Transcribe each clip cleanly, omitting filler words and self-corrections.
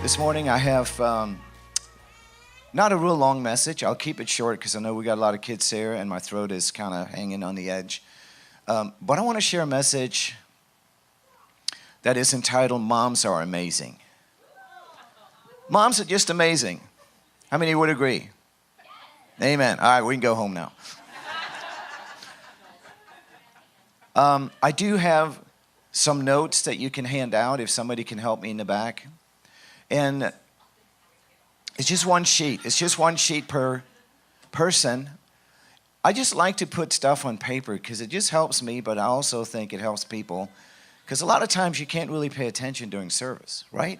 This morning I have not a real long message. I'll keep it short because I know we got a lot of kids here and my throat is kind of hanging on the edge. But I want to share a message that is entitled, Moms Are Amazing. Moms are just amazing. How many would agree? Amen. All right, we can go home now. I do have some notes that you can hand out if somebody can help me in the back. And it's just one sheet. It's just one sheet per person. I just like to put stuff on paper because it just helps me, but I also think it helps people. Because a lot of times you can't really pay attention during service, right?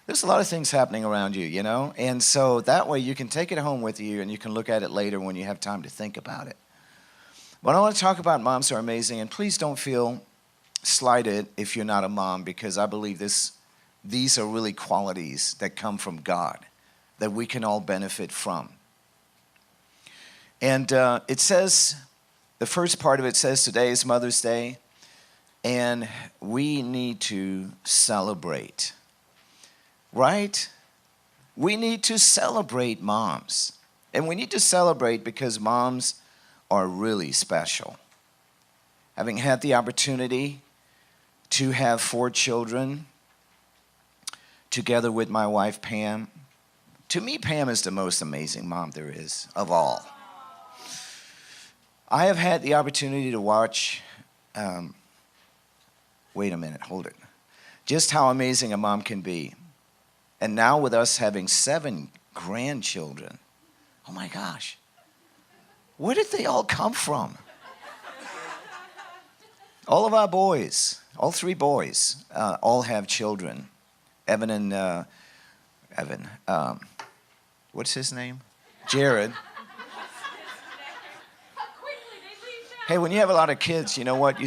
There's a lot of things happening around you, you know? And so that way you can take it home with you and you can look at it later when you have time to think about it. But I want to talk about moms are amazing, and please don't feel slighted if you're not a mom, because I believe these are really qualities that come from God that we can all benefit from. And it says, the first part of it says today is Mother's Day, and we need to celebrate, right? We need to celebrate moms. And we need to celebrate because moms are really special. Having had the opportunity to have 4 children together with my wife, Pam. To me, Pam is the most amazing mom there is of all. I have had the opportunity to watch, wait a minute, hold it. Just how amazing a mom can be. And now with us having 7 grandchildren, oh my gosh, where did they all come from? All of our boys, all 3 boys, all have children. Evan and what's his name? Jared. Hey, when you have a lot of kids, you know what?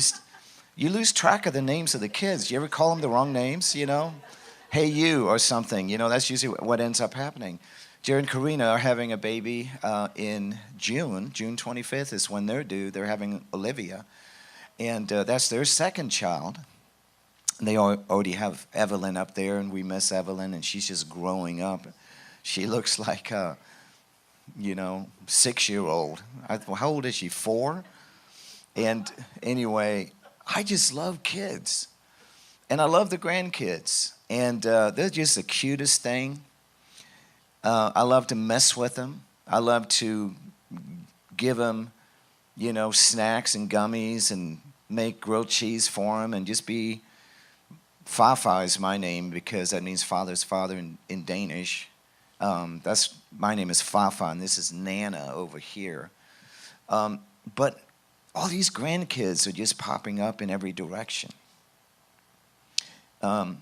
You lose track of the names of the kids. You ever call them the wrong names, you know? Hey, you, or something. You know, that's usually what ends up happening. Jared and Karina are having a baby in June. June 25th is when they're due. They're having Olivia. And that's their second child. They already have Evelyn up there, and we miss Evelyn, and she's just growing up. She looks like a, 6-year-old. How old is she, 4? And anyway, I just love kids. And I love the grandkids. And they're just the cutest thing. I love to mess with them. I love to give them, snacks and gummies and make grilled cheese for them and just be... Fafa is my name because that means father's father in Danish. My name is Fafa, and this is Nana over here. But all these grandkids are just popping up in every direction. I've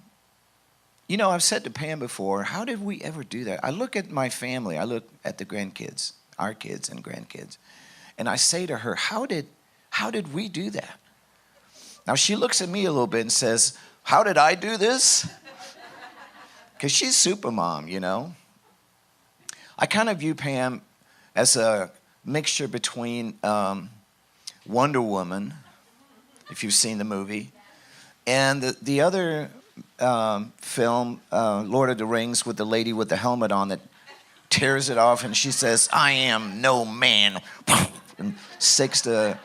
said to Pam before, how did we ever do that? I look at my family, I look at the grandkids, our kids and grandkids, and I say to her, how did we do that? Now she looks at me a little bit and says, how did I do this? Because she's super mom, I kind of view Pam as a mixture between Wonder Woman, if you've seen the movie, and the other film, Lord of the Rings, with the lady with the helmet on that tears it off and she says, I am no man, and sticks the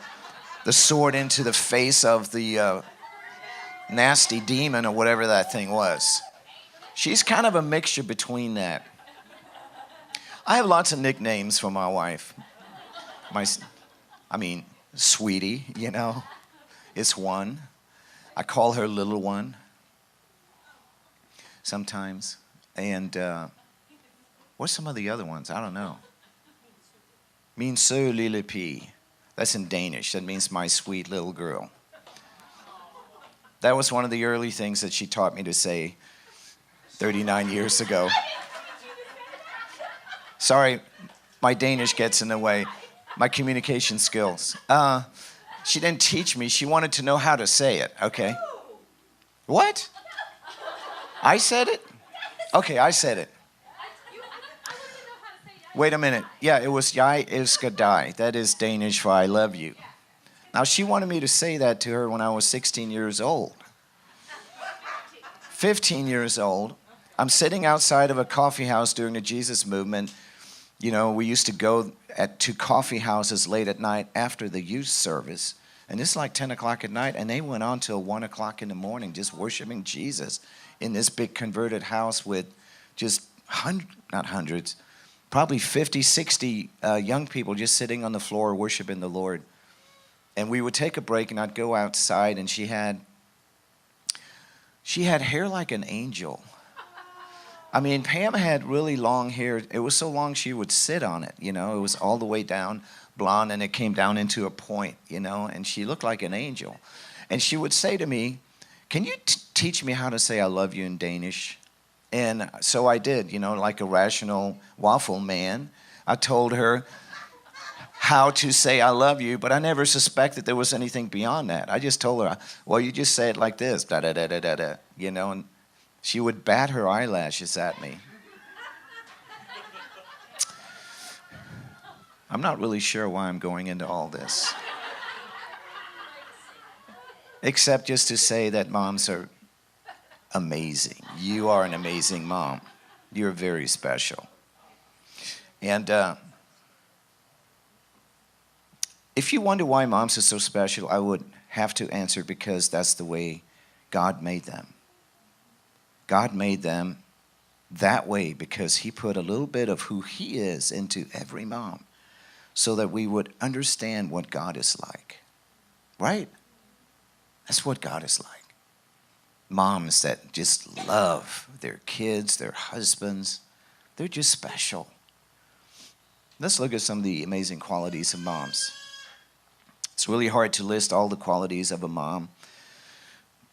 sword into the face of the nasty demon or whatever that thing was. She's kind of a mixture between that. I have lots of nicknames for my wife. Sweetie, is one. I call her little one sometimes. And what's some of the other ones? I don't know. Min sø lille pige. That's in Danish. That means my sweet little girl. That was one of the early things that she taught me to say 39 years ago. Sorry, my Danish gets in the way. My communication skills. She didn't teach me. She wanted to know how to say it, okay? What? I said it? Okay, I said it. Wait a minute. Yeah, it was Jeg elsker dig. That is Danish for I love you. Now, she wanted me to say that to her when I was 16 years old. 15 years old. I'm sitting outside of a coffee house during the Jesus movement. You know, we used to go to coffee houses late at night after the youth service. And it's like 10 o'clock at night, and they went on till 1 o'clock in the morning just worshiping Jesus in this big converted house with just not hundreds, probably 50, 60 young people just sitting on the floor worshiping the Lord. And we would take a break, and I'd go outside, and she had hair like an angel. I mean, Pam had really long hair. It was so long she would sit on it, you know. It was all the way down, blonde, and it came down into a point, you know, and she looked like an angel. And she would say to me, can you teach me how to say I love you in Danish? And so I did, you know, like a rational waffle man. I told her how to say I love you, but I never suspected there was anything beyond that. I just told her, well, you just say it like this, da-da-da-da-da-da, you know, and she would bat her eyelashes at me. I'm not really sure why I'm going into all this. Except just to say that moms are amazing. You are an amazing mom. You're very special. And if you wonder why moms are so special, I would have to answer because that's the way God made them. God made them that way because he put a little bit of who he is into every mom so that we would understand what God is like. Right? That's what God is like. Moms that just love their kids, their husbands. They're just special. Let's look at some of the amazing qualities of moms. It's really hard to list all the qualities of a mom,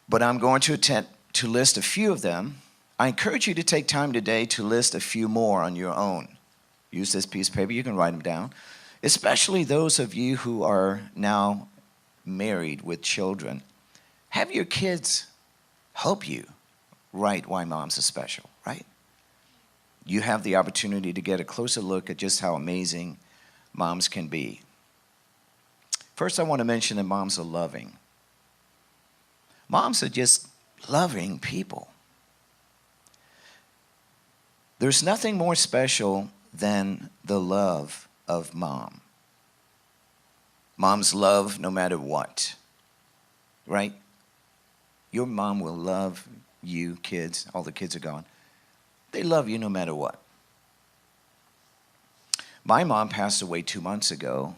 but I'm going to attempt to list a few of them. I encourage you to take time today to list a few more on your own. Use this piece of paper. You can write them down, especially those of you who are now married with children. Have your kids help you write why moms are special, right? You have the opportunity to get a closer look at just how amazing moms can be. First, I want to mention that moms are loving. Moms are just loving people. There's nothing more special than the love of mom. Moms love no matter what, right? Your mom will love you, kids. All the kids are gone. They love you no matter what. My mom passed away 2 months ago,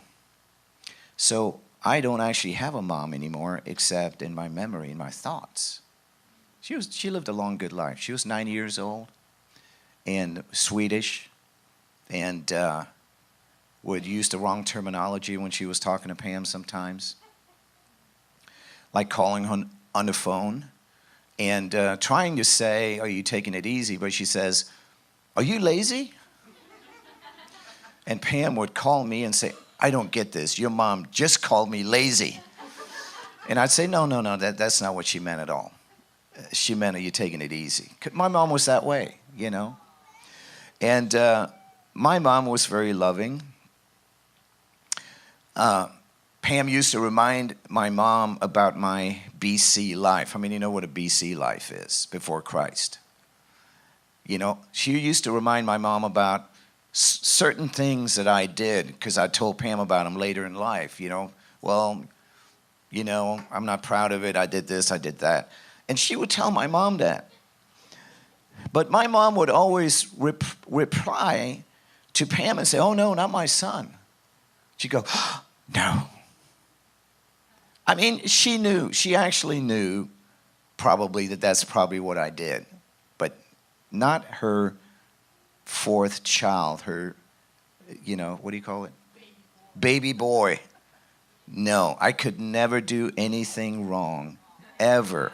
so I don't actually have a mom anymore except in my memory, in my thoughts. She lived a long, good life. She was 90 years old and Swedish and would use the wrong terminology when she was talking to Pam sometimes, like calling on the phone and trying to say, are you taking it easy? But she says, are you lazy? And Pam would call me and say, I don't get this. Your mom just called me lazy. And I'd say, no, that's not what she meant at all. She meant, are you taking it easy? My mom was that way, you know. And my mom was very loving. Pam used to remind my mom about my BC life. I mean, you know what a BC life is, before Christ. You know, she used to remind my mom about certain things that I did because I told Pam about them later in life, you know. Well, you know, I'm not proud of it. I did this, I did that. And she would tell my mom that. But my mom would always reply to Pam and say, oh, no, not my son. She'd go, oh, no. I mean, she knew. She actually knew probably that that's probably what I did. But not her fourth child, her, you know, what do you call it? Baby boy. No, I could never do anything wrong, ever.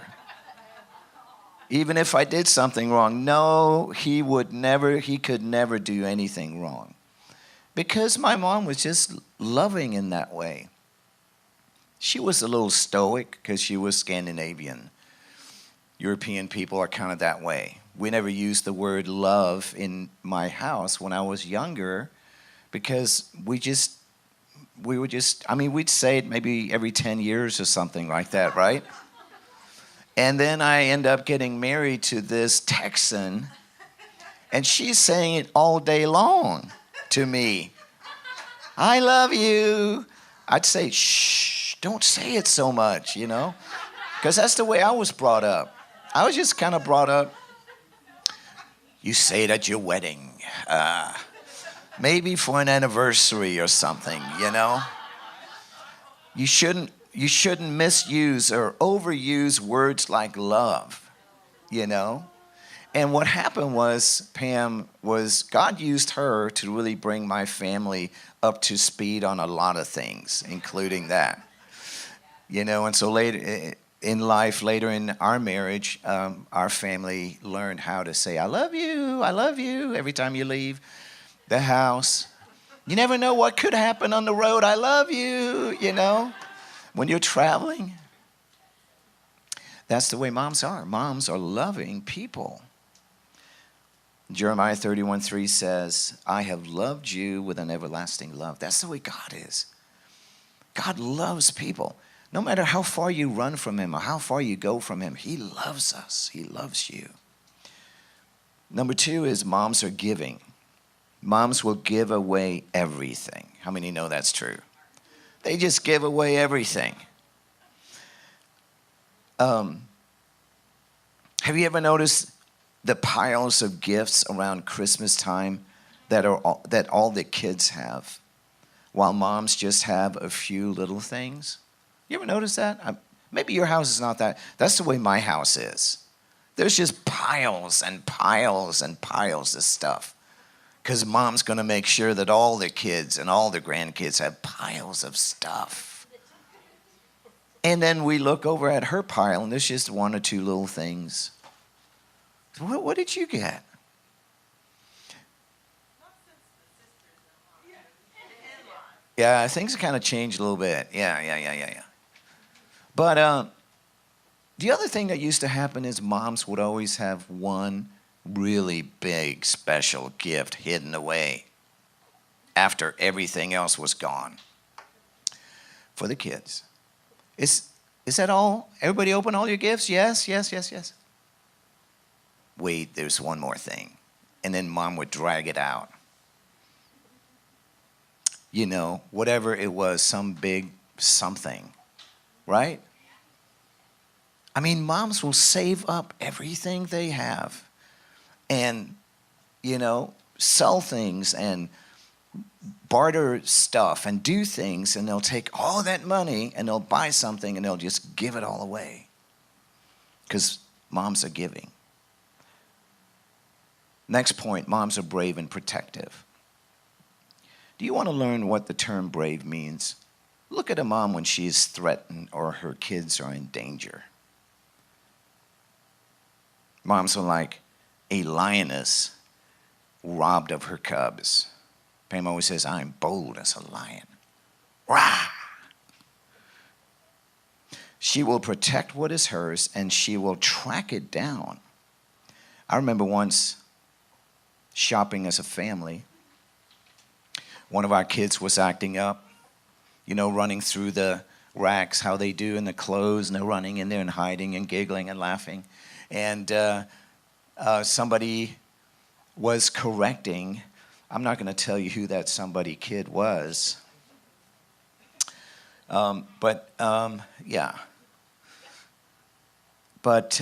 Even if I did something wrong, no, he could never do anything wrong. Because my mom was just loving in that way. She was a little stoic because she was Scandinavian. European people are kind of that way. We never used the word love in my house when I was younger because we'd say it maybe every 10 years or something like that, right? And then I end up getting married to this Texan, and she's saying it all day long to me. I love you. I'd say, shh, don't say it so much, because that's the way I was brought up. I was just kind of brought up, you say it at your wedding, maybe for an anniversary or something, You shouldn't misuse or overuse words like love, And what happened was, Pam, was God used her to really bring my family up to speed on a lot of things, including that. And so later in life, later in our marriage, our family learned how to say, I love you, every time you leave the house. You never know what could happen on the road. I love you, when you're traveling. That's the way moms are. Moms are loving people. Jeremiah 31:3 says, I have loved you with an everlasting love. That's the way God is. God loves people. No matter how far you run from him or how far you go from him, he loves us. He loves you. Number 2 is moms are giving. Moms will give away everything. How many know that's true? They just give away everything. Have you ever noticed the piles of gifts around Christmas time that all the kids have, while moms just have a few little things? You ever notice that? Maybe your house is not that. That's the way my house is. There's just piles and piles and piles of stuff, because mom's going to make sure that all the kids and all the grandkids have piles of stuff. And then we look over at her pile, and there's just 1 or 2 little things. What did you get? Yeah, things kind of changed a little bit. Yeah. But the other thing that used to happen is moms would always have one really big, special gift hidden away after everything else was gone for the kids. Is that all? Everybody open all your gifts? Yes. Wait, there's one more thing. And then mom would drag it out. Whatever it was, some big something, right? I mean, moms will save up everything they have and, sell things and barter stuff and do things, and they'll take all that money and they'll buy something and they'll just give it all away because moms are giving. Next point, moms are brave and protective. Do you want to learn what the term brave means? Look at a mom when she is threatened or her kids are in danger. Moms are like a lioness robbed of her cubs. Pam always says, I'm bold as a lion. Rah! She will protect what is hers, and she will track it down. I remember once shopping as a family. One of our kids was acting up, running through the racks, how they do in the clothes, and they're running in there and hiding and giggling and laughing. And somebody was correcting. I'm not going to tell you who that somebody kid was. Yeah. But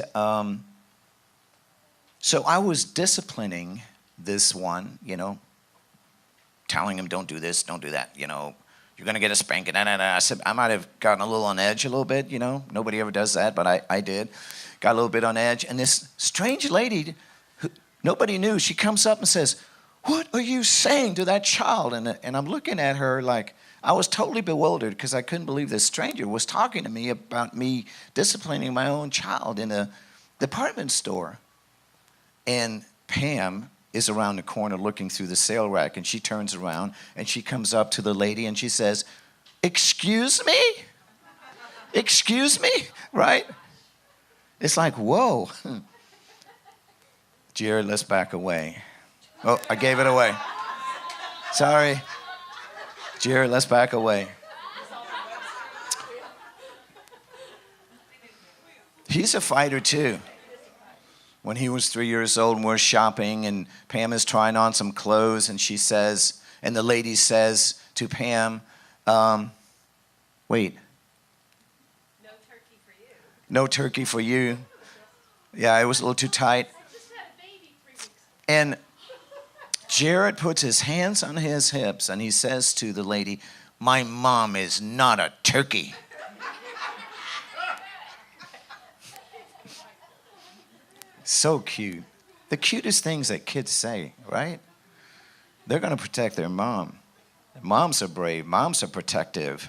so I was disciplining this one, telling him, don't do this, don't do that, you're going to get a spanking. I said, I might have gotten a little on edge a little bit, Nobody ever does that, but I did. Got a little bit on edge. And this strange lady, who nobody knew, she comes up and says, what are you saying to that child? And I'm looking at her like, I was totally bewildered because I couldn't believe this stranger was talking to me about me disciplining my own child in a department store. And Pam is around the corner looking through the sale rack, and she turns around and she comes up to the lady and she says, excuse me? Excuse me? Right? It's like, whoa. Jared, let's back away. Oh, I gave it away. Sorry. Jared, let's back away. He's a fighter too. When he was 3 years old and we're shopping and Pam is trying on some clothes and she says, and the lady says to Pam, wait. No turkey for you. No turkey for you. Yeah, it was a little too tight. I just had a baby 3 weeks ago. And Jared puts his hands on his hips and he says to the lady, my mom is not a turkey. So cute. The cutest things that kids say, right? They're going to protect their mom. Moms are brave. Moms are protective.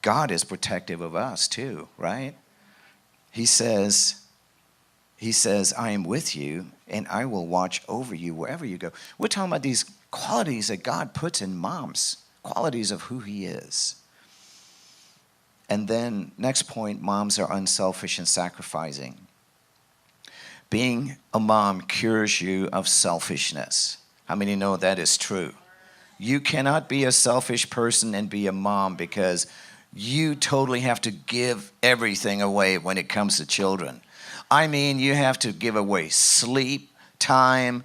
God is protective of us too, right? He says, I am with you and I will watch over you wherever you go. We're talking about these qualities that God puts in moms, qualities of who he is. And then next point, moms are unselfish and sacrificing. Being a mom cures you of selfishness. How many know that is true? You cannot be a selfish person and be a mom because you totally have to give everything away when it comes to children. I mean, you have to give away sleep, time,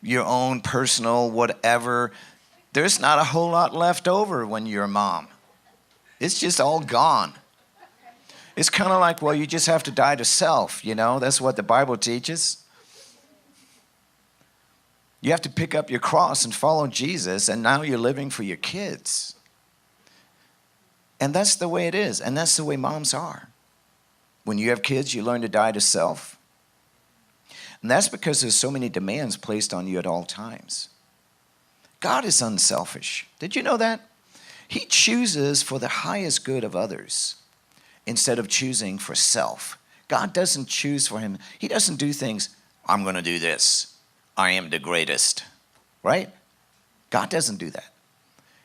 your own personal whatever. There's not a whole lot left over when you're a mom. It's just all gone. It's kind of like, well, you just have to die to self, you know? That's what the Bible teaches. You have to pick up your cross and follow Jesus, and now you're living for your kids. And that's the way it is, and that's the way moms are. When you have kids, you learn to die to self. And that's because there's so many demands placed on you at all times. God is unselfish. Did you know that? He chooses for the highest good of others instead of choosing for self. God doesn't choose for him. He doesn't do things, I'm going to do this. I am the greatest. Right? God doesn't do that.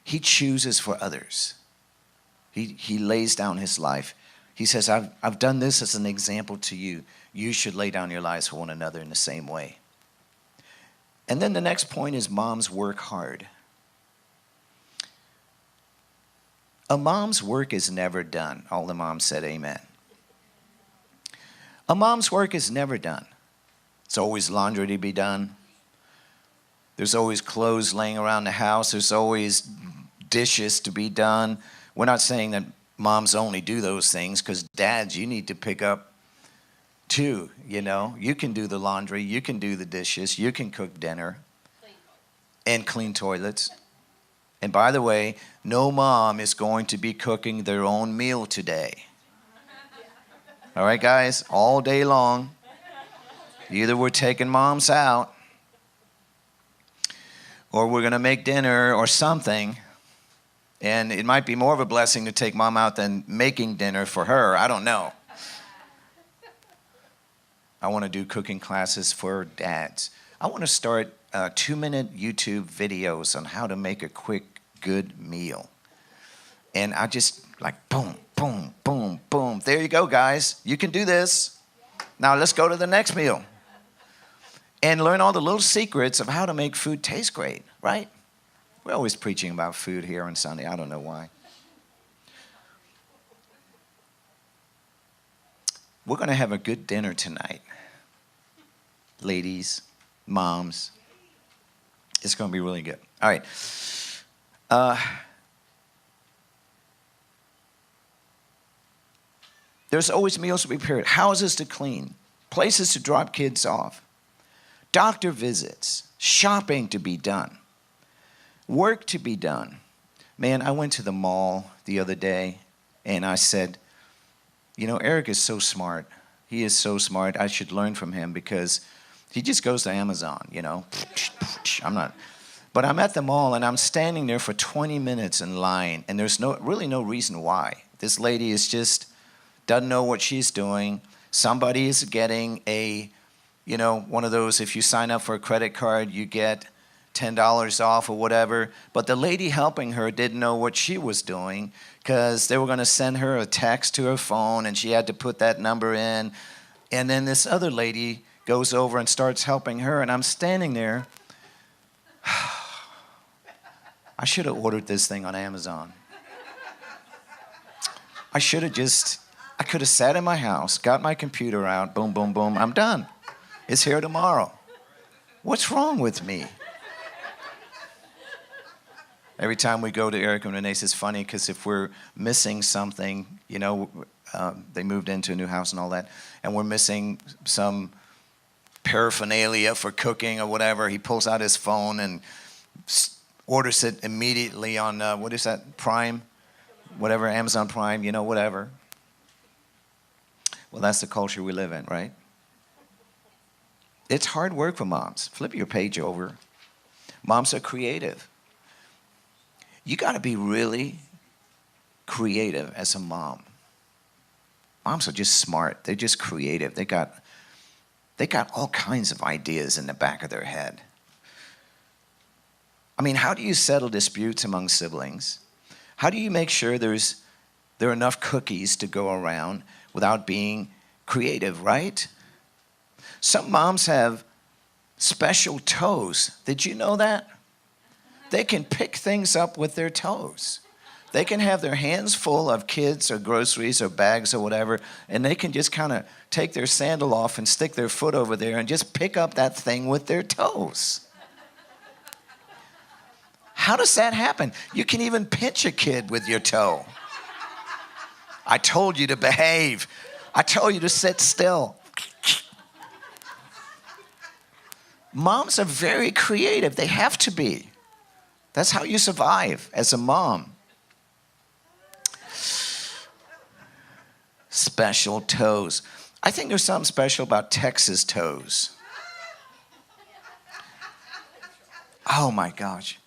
He chooses for others. He lays down his life. He says, I've done this as an example to you. You should lay down your lives for one another in the same way. And then the next point is moms work hard. A mom's work is never done. All the moms said amen. A mom's work is never done. There's always laundry to be done. There's always clothes laying around the house. There's always dishes to be done. We're not saying that moms only do those things, because dads, you need to pick up too, you know. You can do the laundry. You can do the dishes. You can cook dinner and clean toilets. And by the way, no mom is going to be cooking their own meal today. All right, guys? All day long. Either we're taking moms out, or we're going to make dinner or something. And it might be more of a blessing to take mom out than making dinner for her. I don't know. I want to do cooking classes for dads. I want to start 2-minute YouTube videos on how to make a quick, good meal. And I just like boom, boom, boom, boom. There you go, guys. You can do this. Now let's go to the next meal. And learn all the little secrets of how to make food taste great, right? We're always preaching about food here on Sunday. I don't know why. We're going to have a good dinner tonight. Ladies, moms. It's going to be really good. All right. There's always meals to be prepared, houses to clean, places to drop kids off, doctor visits, shopping to be done, work to be done. Man, I went to the mall the other day and I said, you know, Eric is so smart. He is so smart. I should learn from him because he just goes to Amazon, you know. But I'm at the mall and I'm standing there for 20 minutes in line and there's really no reason why. This lady is just doesn't know what she's doing. Somebody is getting one of those, if you sign up for a credit card, you get $10 off or whatever. But the lady helping her didn't know what she was doing because they were going to send her a text to her phone and she had to put that number in. And then this other lady goes over and starts helping her. And I'm standing there. I should have ordered this thing on Amazon. I should have just I could have sat in my house, got my computer out, boom, boom, boom, I'm done. It's here tomorrow. What's wrong with me? Every time we go to Eric and Renee's, it's funny because if we're missing something, you know, they moved into a new house and all that, and we're missing some paraphernalia for cooking or whatever, he pulls out his phone and orders it immediately on, what is that, Prime? Whatever, Amazon Prime, you know, whatever. Well, that's the culture we live in, right? It's hard work for moms. Flip your page over. Moms are creative. You got to be really creative as a mom. Moms are just smart. They're just creative. They got all kinds of ideas in the back of their head. I mean, how do you settle disputes among siblings? How do you make sure there are enough cookies to go around without being creative, right? Some moms have special toes. Did you know that? They can pick things up with their toes. They can have their hands full of kids or groceries or bags or whatever, and they can just kind of take their sandal off and stick their foot over there and just pick up that thing with their toes. How does that happen? You can even pinch a kid with your toe. I told you to behave. I told you to sit still. Moms are very creative. They have to be. That's how you survive as a mom. Special toes. I think there's something special about Texas toes. Oh my gosh.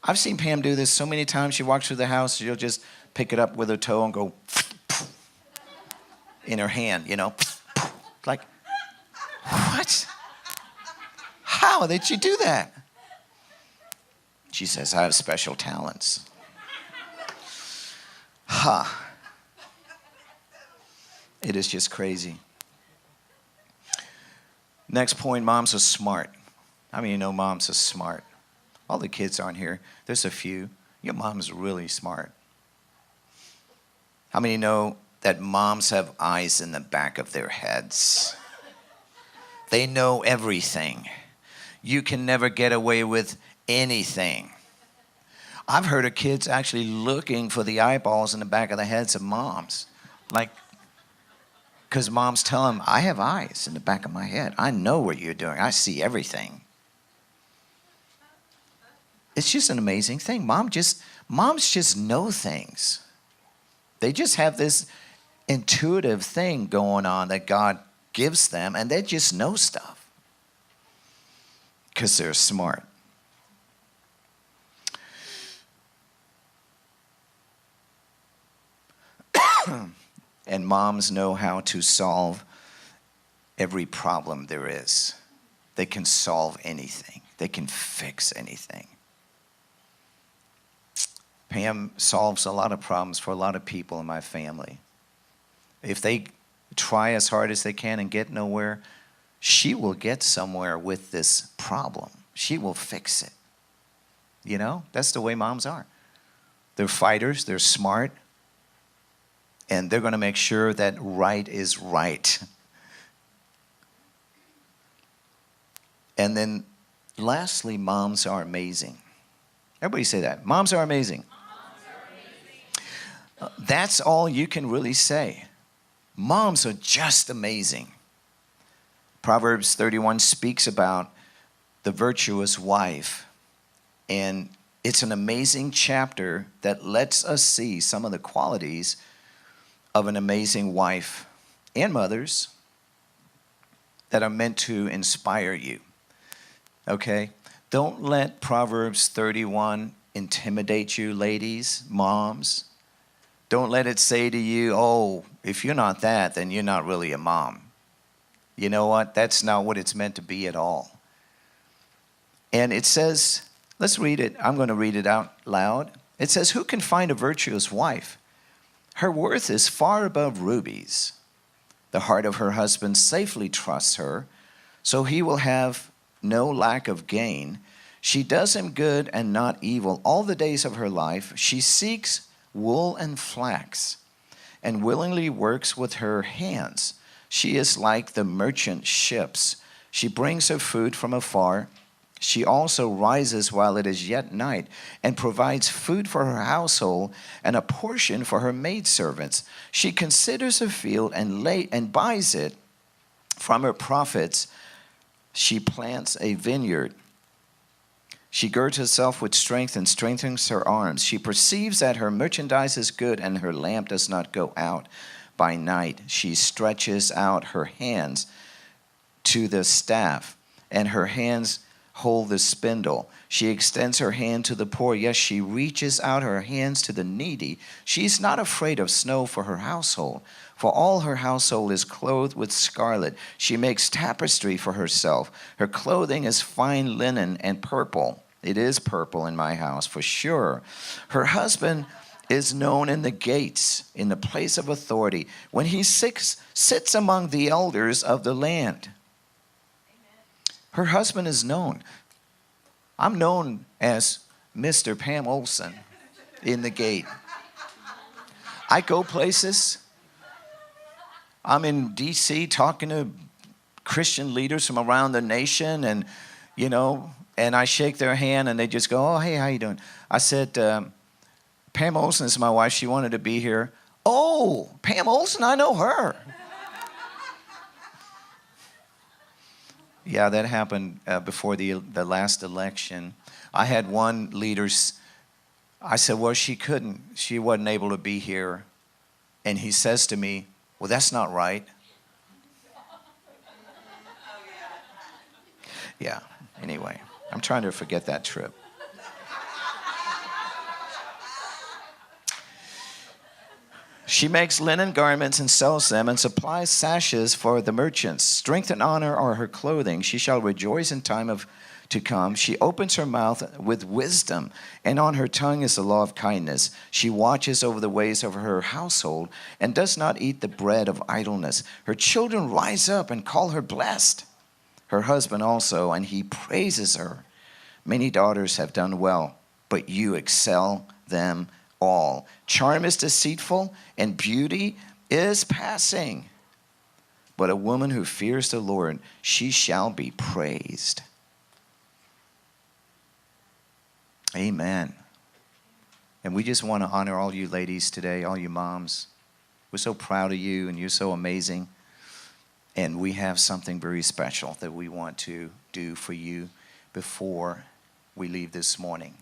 I've seen Pam do this so many times. She walks through the house, she'll just pick it up with her toe and go in her hand, you know. Like, what? How did she do that? She says, I have special talents. It is just crazy. Next point, moms are smart. How many of you know moms are smart? All the kids aren't here. There's a few. Your mom's really smart. How many know that moms have eyes in the back of their heads? They know everything. You can never get away with anything. I've heard of kids actually looking for the eyeballs in the back of the heads of moms. Like, because moms tell them, I have eyes in the back of my head. I know what you're doing. I see everything. It's just an amazing thing. Moms just know things. They just have this intuitive thing going on that God gives them, and they just know stuff because they're smart. And moms know how to solve every problem there is. They can solve anything. They can fix anything. Pam solves a lot of problems for a lot of people in my family. If they try as hard as they can and get nowhere, she will get somewhere with this problem. She will fix it. You know, that's the way moms are. They're fighters, they're smart, and they're going to make sure that right is right. And then lastly, moms are amazing. Everybody say that. Moms are amazing. That's all you can really say. Moms are just amazing. Proverbs 31 speaks about the virtuous wife. And it's an amazing chapter that lets us see some of the qualities of an amazing wife and mothers that are meant to inspire you. Okay? Don't let Proverbs 31 intimidate you, ladies, moms. Don't let it say to you, oh, if you're not that, then you're not really a mom. You know what? That's not what it's meant to be at all. And it says, let's read it. I'm going to read it out loud. It says, who can find a virtuous wife? Her worth is far above rubies. The heart of her husband safely trusts her, so he will have no lack of gain. She does him good and not evil all the days of her life. She seeks wool and flax and willingly works with her hands. She is like the merchant ships. She brings her food from afar. She also rises while it is yet night and provides food for her household and a portion for her maidservants. She considers a field and buys it. From her profits, she plants a vineyard. She girds herself with strength and strengthens her arms. She perceives that her merchandise is good and her lamp does not go out by night. She stretches out her hands to the staff, and her hands hold the spindle. She extends her hand to the poor. Yes, she reaches out her hands to the needy. She is not afraid of snow for her household, for all her household is clothed with scarlet. She makes tapestry for herself. Her clothing is fine linen and purple. It is purple in my house, for sure. Her husband is known in the gates, in the place of authority, when he sits among the elders of the land. Her husband is known. I'm known as Mr. Pam Olsen in the gate. I go places. I'm in D.C. talking to Christian leaders from around the nation, and and I shake their hand, and they just go, "Oh, hey, how you doing?" I said, "Pam Olsen is my wife. She wanted to be here." "Oh, Pam Olsen, I know her." Yeah, that happened before the last election. I had one leader, I said, "Well, she wasn't able to be here." And he says to me, "Well, that's not right." Yeah, anyway, I'm trying to forget that trip. She makes linen garments and sells them and supplies sashes for the merchants. Strength and honor are her clothing. She shall rejoice in time to come. She opens her mouth with wisdom, and on her tongue is the law of kindness. She watches over the ways of her household and does not eat the bread of idleness. Her children rise up and call her blessed. Her husband also, and he praises her. Many daughters have done well, but you excel them all. Charm is deceitful and beauty is passing, but a woman who fears the Lord, she shall be praised. Amen. And we just want to honor all you ladies today, all you moms. We're so proud of you, and you're so amazing. And we have something very special that we want to do for you before we leave this morning.